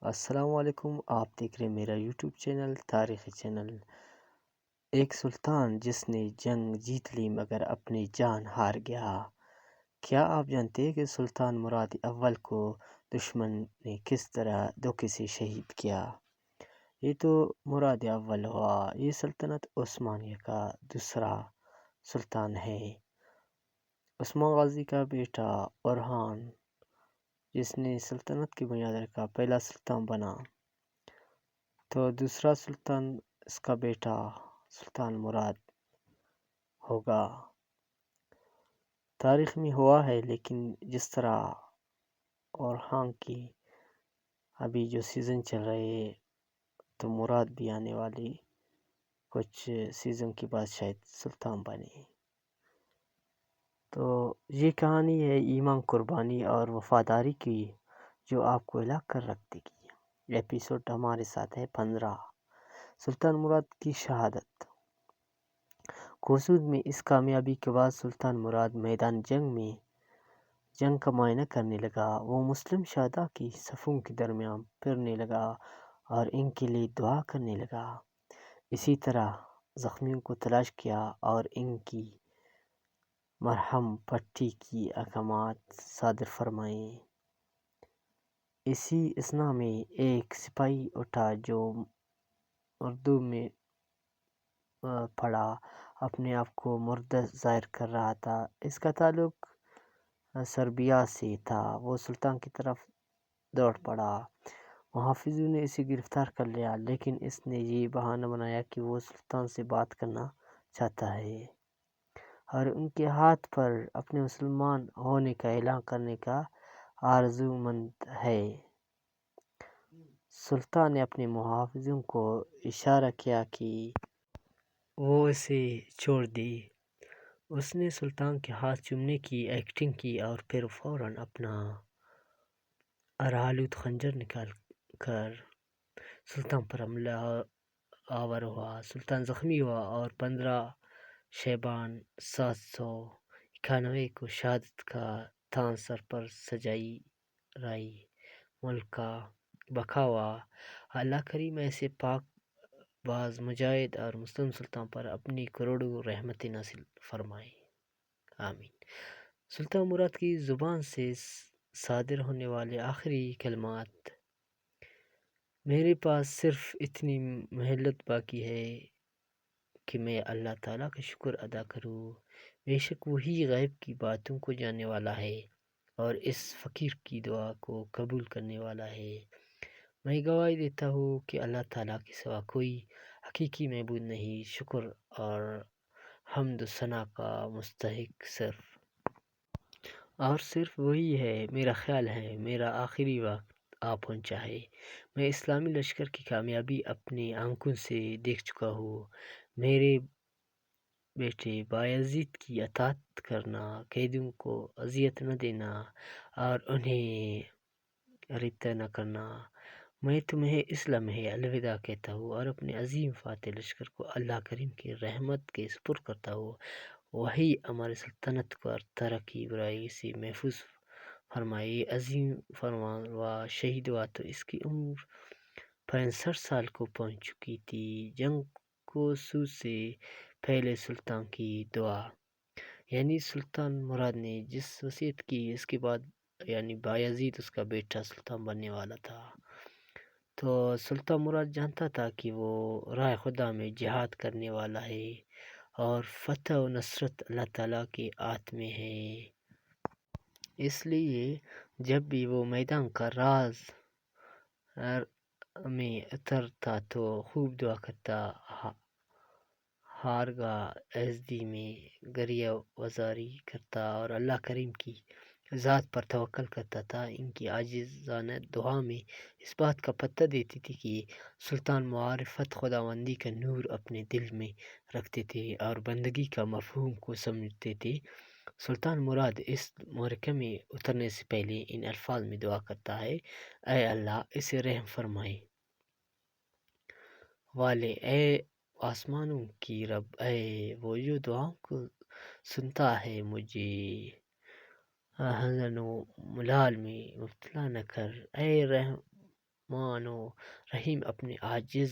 السلام علیکم، آپ دیکھ رہے ہیں میرا یوٹیوب چینل تاریخی چینل۔ ایک سلطان جس نے جنگ جیت لی مگر اپنی جان ہار گیا۔ کیا آپ جانتے ہیں کہ سلطان مراد اول کو دشمن نے کس طرح دھوکے سے شہید کیا؟ یہ تو مراد اول ہوا، یہ سلطنت عثمانیہ کا دوسرا سلطان ہے۔ عثمان غازی کا بیٹا اورحان جس نے سلطنت کی بنیاد رکھا، پہلا سلطان بنا۔ تو دوسرا سلطان اس کا بیٹا سلطان مراد ہوگا۔ تاریخ میں ہوا ہے، لیکن جس طرح اورحان کی ابھی جو سیزن چل رہے ہے تو مراد بھی آنے والی کچھ سیزن کے بعد شاید سلطان بنے۔ تو یہ کہانی ہے ایمان، قربانی اور وفاداری کی جو آپ کو ہلا کر رکھ دے گی۔ ایپیسوڈ ہمارے ساتھ ہے 15، سلطان مراد کی شہادت۔ قصود میں اس کامیابی کے بعد سلطان مراد میدان جنگ کا معائنہ کرنے لگا۔ وہ مسلم شہداء کی صفوں کے درمیان پھرنے لگا اور ان کے لیے دعا کرنے لگا۔ اسی طرح زخمیوں کو تلاش کیا اور ان کی مرہم پٹی کی احکامات صادر فرمائے۔ اسی اثناء میں ایک سپاہی اٹھا جو اردو میں پڑھا اپنے آپ کو مردہ ظاہر کر رہا تھا۔ اس کا تعلق سربیا سے تھا۔ وہ سلطان کی طرف دوڑ پڑا۔ محافظوں نے اسے گرفتار کر لیا، لیکن اس نے یہ بہانہ بنایا کہ وہ سلطان سے بات کرنا چاہتا ہے اور ان کے ہاتھ پر اپنے مسلمان ہونے کا اعلان کرنے کا آرزومند ہے۔ سلطان نے اپنے محافظوں کو اشارہ کیا کہ وہ اسے چھوڑ دے۔ اس نے سلطان کے ہاتھ چومنے کی ایکٹنگ کی اور پھر فوراً اپنا ارہالود خنجر نکال کر سلطان پر حملہ آور ہوا۔ سلطان زخمی ہوا اور 15 شعبان 791 کو شہادت کا تاج سر پر سجائی رائی۔ ملک کا بقا ہوا۔ اللہ کریم ایسے پاک باز مجاہد اور مسلم سلطان پر اپنی کروڑوں رحمتیں نازل فرمائے، آمین۔ سلطان مراد کی زبان سے صادر ہونے والے آخری کلمات: میرے پاس صرف اتنی مہلت باقی ہے کہ میں اللہ تعالیٰ کا شکر ادا کروں۔ بے شک وہی غیب کی باتوں کو جاننے والا ہے اور اس فقیر کی دعا کو قبول کرنے والا ہے۔ میں گواہی دیتا ہوں کہ اللہ تعالیٰ کے سوا کوئی حقیقی معبود نہیں۔ شکر اور حمد و ثنا کا مستحق صرف وہی ہے۔ میرا خیال ہے میرا آخری وقت آ پہنچا ہے۔ میں اسلامی لشکر کی کامیابی اپنی آنکھوں سے دیکھ چکا ہوں۔ میرے بیٹے بایزید کی اطاعت کرنا، قیدیوں کو اذیت نہ دینا اور انہیں ربطہ نہ کرنا۔ میں تمہیں اس لمحے الوداع کہتا ہوں اور اپنے عظیم فاتح لشکر کو اللہ کریم کی رحمت کے سپرد کرتا ہوں۔ وہی ہماری سلطنت کو اور ترقی برائی سے محفوظ فرمائے۔ یہ عظیم فرمانروا شہید ہوا تو اس کی عمر 65 سال کو پہنچ چکی تھی۔ جنگ قصود سے پہلے سلطان کی دعا، یعنی سلطان مراد نے جس وصیت کی، اس کے بعد یعنی بایزید اس کا بیٹا سلطان بننے والا تھا۔ تو سلطان مراد جانتا تھا کہ وہ راہ خدا میں جہاد کرنے والا ہے اور فتح و نصرت اللہ تعالیٰ کے ہاتھ میں ہے۔ اس لیے جب بھی وہ میدان کا راز میں اترتا تو خوب دعا کرتا، ہارگاہ ایزدی میں گریہ وزاری کرتا اور اللہ کریم کی ذات پر توکل کرتا تھا۔ ان کی عاجزانہ دعا میں اس بات کا پتہ دیتی تھی کہ سلطان معرفت خداوندی کا نور اپنے دل میں رکھتے تھے اور بندگی کا مفہوم کو سمجھتے تھے۔ سلطان مراد اس معرکے میں اترنے سے پہلے ان الفاظ میں دعا کرتا ہے: اے اللہ اسے رحم فرمانے والے، اے آسمانوں کی رب، اے وہ جو دعاؤں کو سنتا ہے، مجھے حزن و ملال میں مبتلا نہ کر۔ اے رحمان و رحیم اپنے عاجز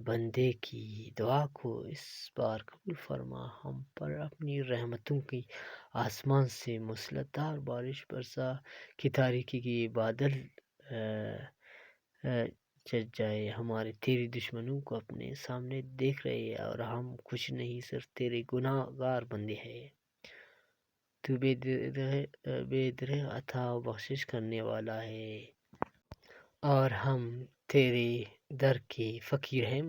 بندے کی دعا کو اس بار قبول فرما، ہم پر اپنی رحمتوں کی آسمان سے موسلادھار بارش برسا کہ تاریکی کی یہ بادل چٹ جائے، ہمارے تیری دشمنوں کو اپنے سامنے دیکھ رہے ہیں اور ہم کچھ نہیں، صرف تیرے گناہ گار بندے ہیں۔ تو بے درہ عطا و بخشش کرنے والا ہے اور ہم تیرے در کے فقیر ہیں،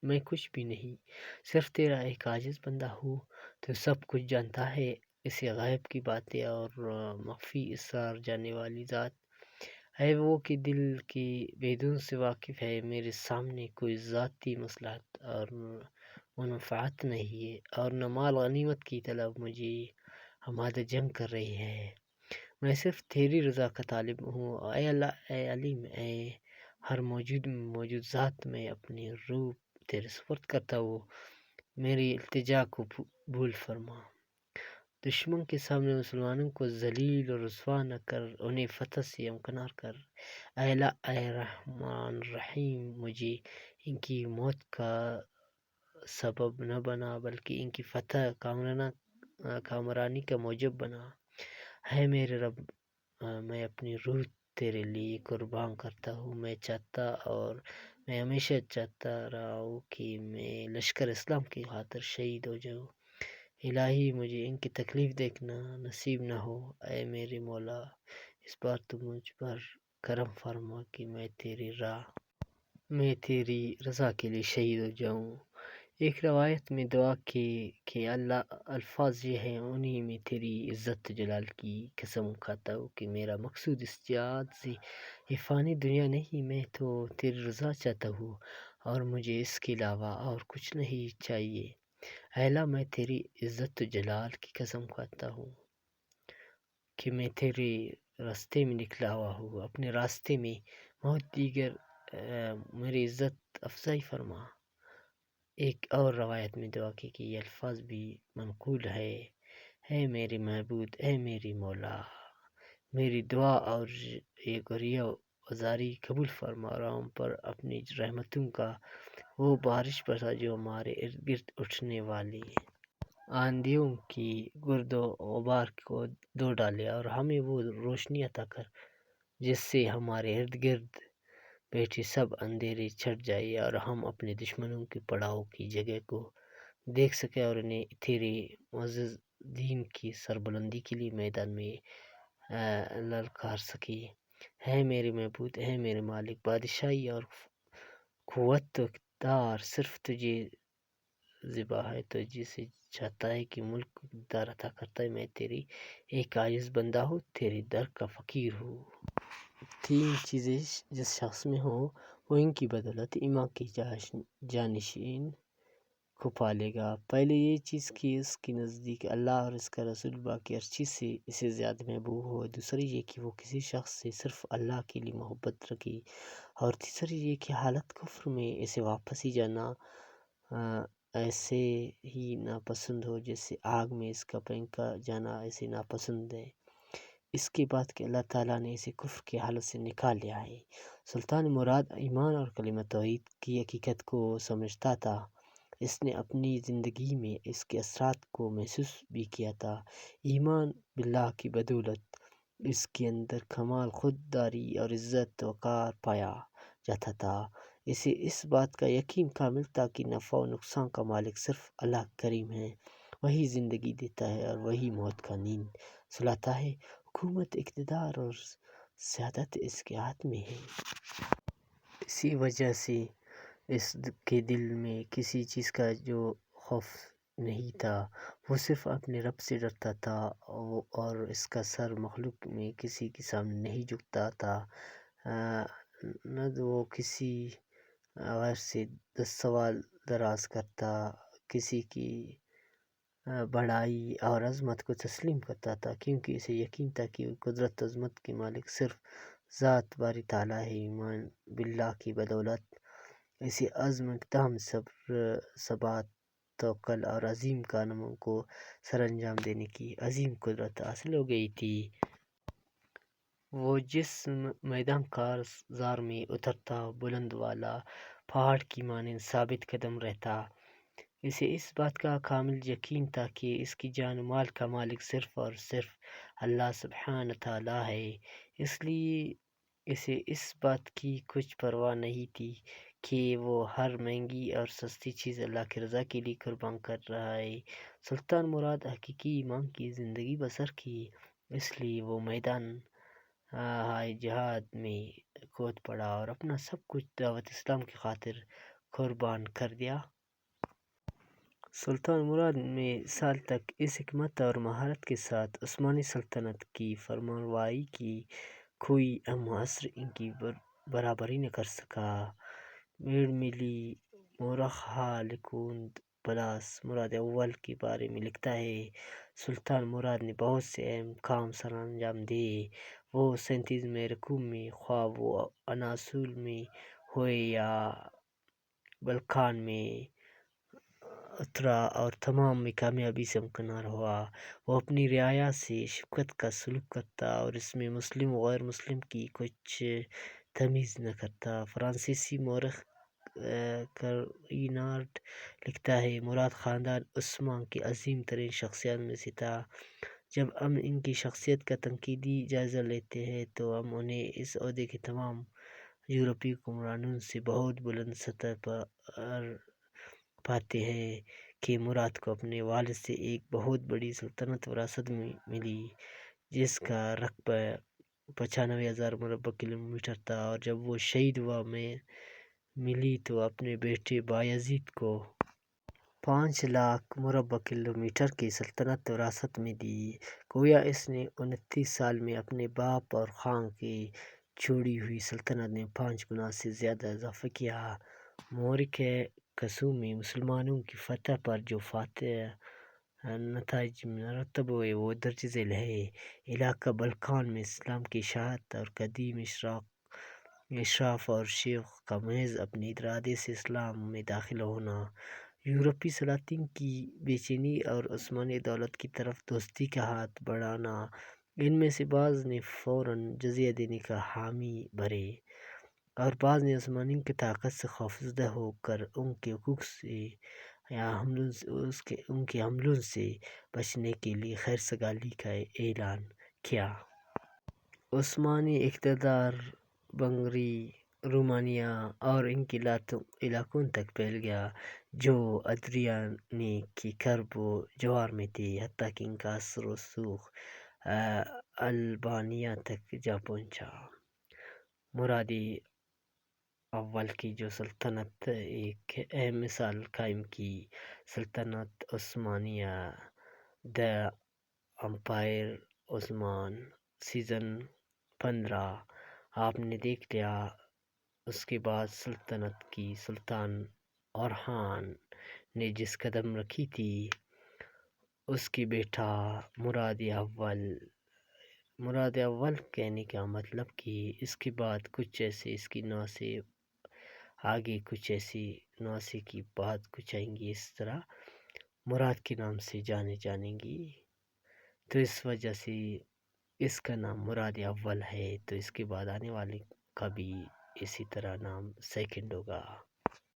میں کچھ بھی نہیں، صرف تیرا ایک عاجز بندہ ہوں۔ تو سب کچھ جانتا ہے، اسے غیب کی باتیں اور مخفی اسرار جاننے والی ذات ہے وہ کہ دل کی بیدوں سے واقف ہے۔ میرے سامنے کوئی ذاتی مصلحت اور منفعت نہیں ہے اور نہ مال غنیمت کی طلب مجھے آمادہ جنگ کر رہی ہے، میں صرف تیری رضا کا طالب ہوں۔ اے اللہ، اے علیم، اے ہر موجود ذات، میں اپنی روح تیرے سپرد کرتا ہوں، میری التجا کو بھول فرما۔ دشمن کے سامنے مسلمانوں کو ذلیل و رسوا نہ کر، انہیں فتح سے امکنار کر۔ اے اللہ، اے رحمان رحیم، مجھے ان کی موت کا سبب نہ بنا بلکہ ان کی فتح کامرانی کا موجب بنا۔ ہے میرے رب، میں اپنی روح تیرے لیے قربان کرتا ہوں، میں ہمیشہ چاہتا رہا ہوں کہ میں لشکر اسلام کی خاطر شہید ہو جاؤں۔ الہی، مجھے ان کی تکلیف دیکھنا نصیب نہ ہو۔ اے میرے مولا، اس بار تو مجھ پر کرم فرما کہ میں تیری رضا کے لیے شہید ہو جاؤں۔ ایک روایت میں دعا کہ اللہ الفاظ یہ ہیں، انہی میں تیری عزت و جلال کی قسم کھاتا ہوں کہ میرا مقصود اس جہاد سے یہ فانی دنیا نہیں، میں تو تیری رضا چاہتا ہوں اور مجھے اس کے علاوہ اور کچھ نہیں چاہیے۔ اے اللہ، میں تیری عزت و جلال کی قسم کھاتا ہوں کہ میں تیرے راستے میں نکلا ہوا ہوں، اپنے راستے میں بہت دیگر میری عزت افزائی فرما۔ ایک اور روایت میں دعا کی کہ یہ الفاظ بھی منقول ہے، اے میرے معبود، اے میری مولا، میری دعا اور یہ گریہ وزاری قبول فرما اور ہم پر اپنی رحمتوں کا وہ بارش برسا جو ہمارے ارد گرد اٹھنے والی آندھیوں کی گرد و غبار کو دھو ڈالے اور ہمیں وہ روشنی عطا کر جس سے ہمارے ارد گرد بیٹھے سب اندھیرے چھٹ جائے اور ہم اپنے دشمنوں کے پڑاؤ کی جگہ کو دیکھ سکے اور انہیں تیرے معزز دین کی سربلندی کے لیے میدان میں للکار سکے۔ ہے میرے معبود، ہے میرے مالک، بادشاہی اور قوت و اقتدار صرف تجھے زبا ہے، تو جسے چاہتا ہے کہ ملک کو اقتدار عطا کرتا ہے۔ میں تیری ایک عاجز بندہ ہوں، تیرے در کا فقیر ہوں۔ تین چیزیں جس شخص میں ہو وہ ان کی بدولت ایمان کی جانشین کو پالے گا۔ پہلے یہ چیز کہ اس کے نزدیک اللہ اور اس کا رسول باقی ہر چیز سے اسے زیادہ محبوب ہو، دوسری یہ کہ وہ کسی شخص سے صرف اللہ کے لیے محبت رکھے، اور تیسری یہ کہ حالت کفر میں اسے واپس ہی جانا ایسے ہی ناپسند ہو جیسے آگ میں اس کا پھینکا جانا ایسے ناپسند ہے، اس کے بعد کہ اللہ تعالیٰ نے اسے کفر کی حالت سے نکال لیا ہے۔ سلطان مراد ایمان اور کلمہ توحید کی حقیقت کو سمجھتا تھا، اس نے اپنی زندگی میں اس کے اثرات کو محسوس بھی کیا تھا۔ ایمان باللہ کی بدولت اس کے اندر کمال خودداری اور عزت وقار پایا جاتا تھا، اسے اس بات کا یقین کامل تھا کہ نفع و نقصان کا مالک صرف اللہ کریم ہے، وہی زندگی دیتا ہے اور وہی موت کا نیند سلاتا ہے، حکومت، اقتدار اور سیادت اس کے ہاتھ میں ہے۔ اسی وجہ سے اس کے دل میں کسی چیز کا جو خوف نہیں تھا، وہ صرف اپنے رب سے ڈرتا تھا اور اس کا سر مخلوق میں کسی کے سامنے نہیں جھکتا تھا، نہ وہ کسی غیر سے سوال دراز کرتا، کسی کی بڑائی اور عظمت کو تسلیم کرتا تھا، کیونکہ اسے یقین تھا کہ قدرت و عظمت کے مالک صرف ذات باری تعالیٰ ہے۔ ایمان باللہ کی بدولت اسے عزم، اقدام، صبر، ثبات، توکل اور عظیم کارناموں کو سر انجام دینے کی عظیم قدرت حاصل ہو گئی تھی۔ وہ جس میدان کارزار میں اترتا بلند والا پہاڑ کی مانند ثابت قدم رہتا۔ اسے اس بات کا کامل یقین تھا کہ اس کی جان و مال کا مالک صرف اور صرف اللہ سبحانہ تعالیٰ ہے، اس لیے اسے اس بات کی کچھ پرواہ نہیں تھی کہ وہ ہر مہنگی اور سستی چیز اللہ کی رضا کے لیے قربان کر رہا ہے۔ سلطان مراد حقیقی ایمان کی زندگی بسر کی، اس لیے وہ میدان جہاد میں کود پڑا اور اپنا سب کچھ دعوت اسلام کی خاطر قربان کر دیا۔ سلطان مراد میں سال تک اس حکمت اور مہارت کے ساتھ عثمانی سلطنت کی فرمانروائی کی، کوئی معاصر ان کی برابری نہ کر سکا۔ میڈملی مورخ ہالکوند پلاس مراد اول کے بارے میں لکھتا ہے، سلطان مراد نے بہت سے اہم کام سر انجام دیے۔ وہ 37 رکوع میں، خواہ وہ اناصول میں ہوئے یا بلقان میں اترا، اور تمام میں کامیابی سے امکنار ہوا۔ وہ اپنی رعایا سے شفقت کا سلوک کرتا اور اس میں مسلم و غیر مسلم کی کچھ تمیز نہ کرتا۔ فرانسیسی مورخ کرینارڈ لکھتا ہے، مراد خاندان عثمان کی عظیم ترین شخصیات میں سے تھا۔ جب ہم ان کی شخصیت کا تنقیدی جائزہ لیتے ہیں تو ہم انہیں اس عہدے کے تمام یورپی حکمرانوں سے بہت بلند سطح پر پاتے ہیں کہ مراد کو اپنے والد سے ایک بہت بڑی سلطنت وراثت میں ملی، جس کا رقبہ 95,000 مربع کلومیٹر تھا، اور جب وہ شہید ہوا میں ملی تو اپنے بیٹے بایزید کو 5 لاکھ مربع کلومیٹر کی سلطنت وراثت میں دی۔ گویا اس نے 29 سال میں اپنے باپ اور خان کی چھوڑی ہوئی سلطنت میں 5 گنا سے زیادہ اضافہ کیا۔ معرکہ قسوم میں مسلمانوں کی فتح پر جو فاتح نتائج مرتب ہوئے وہ درج ذیل ہے۔ علاقہ بلقان میں اسلام کی اشاعت اور قدیم اشراف اور شیوخ کا محض اپنے ارادے سے اسلام میں داخل ہونا، یورپی سلاطین کی بے چینی اور عثمانی دولت کی طرف دوستی کا ہاتھ بڑھانا، ان میں سے بعض نے فوراً جزیہ دینے کا حامی بھرے اور بعض نے عثمانیوں کی طاقت سے خوفزدہ ہو کر ان کے حقوق سے یا ان کے حملوں سے بچنے کے لیے خیر سگالی کا اعلان کیا۔ عثمانی اقتدار بنگاریہ، رومانیہ اور ان کے علاقوں تک پھیل گیا جو ادریانی کے غرب و جوار میں تھے، حتیٰ کہ ان کا اثر و رسوخ البانیہ تک جا پہنچا۔ مراد اول کی جو سلطنت ایک اہم مثال قائم کی، سلطنت عثمانیہ، دی امپائر عثمان، سیزن 15۔ آپ نے دیکھ لیا اس کے بعد سلطنت کی سلطان اورخان نے جس قدم رکھی تھی، اس کے بیٹا مراد اول کہنے کا مطلب کہ اس کے بعد کچھ ایسے اس کی نو سے آگے کچھ ایسی نواسے کی بعد کچھ آئیں گی، اس طرح مراد کے نام سے جانیں گی، تو اس وجہ سے اس کا نام مراد اول ہے، تو اس کے بعد آنے والے کا بھی اسی طرح نام سیکنڈ ہوگا۔